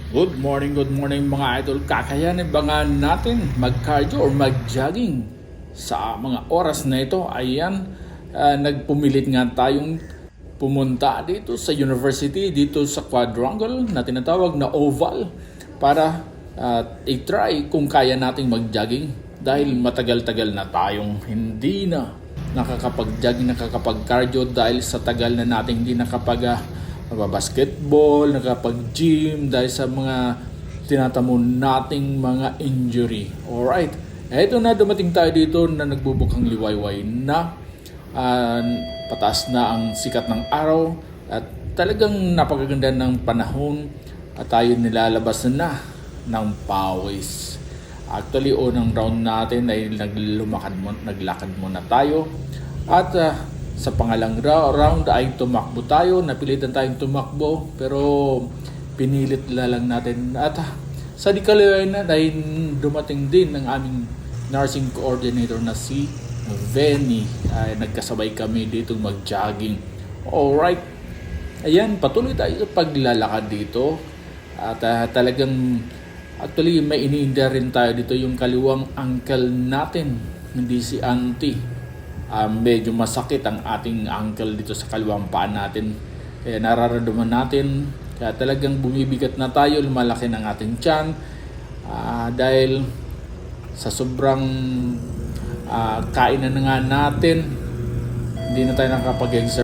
Good morning mga idol. Kakayanin ba nga natin mag-cardio or mag-jogging sa mga oras na ito? Ayan, nagpumilit nga tayong pumunta dito sa university, dito sa quadrangle na tinatawag na oval para i-try kung kaya nating mag-jogging dahil matagal-tagal na tayong hindi na nakakapag-jogging, nakakapag-cardio dahil sa tagal na nating hindi basketball, nakapag-gym dahil sa mga tinatamo nating mga injury. Alright, eto na dumating tayo dito na nagbubukang liwayway na pataas na ang sikat ng araw at talagang napakaganda ng panahon at tayo nilalabas na ng pawis. Actually, unang round natin ay naglakad muna tayo at sa pangalang round ay tumakbo tayo, napilitan tayong tumakbo pero pinilit lang natin at sa di kaliwanan ay dumating din ang aming nursing coordinator na si Venny. Nagkasabay kami dito mag-jogging. Alright, ayan, patuloy tayo sa paglalakad dito at talagang actually may iniinda rin tayo dito yung kaliwang ankle natin, hindi si auntie. Medyo masakit ang ating ankle dito sa kaliwang paa natin. Kaya nararamdaman natin, kaya talagang bumibigat na tayo, lumalaki ng ating tiyan dahil sa sobrang kainan na nga natin, hindi na tayo nakakapag-exercise.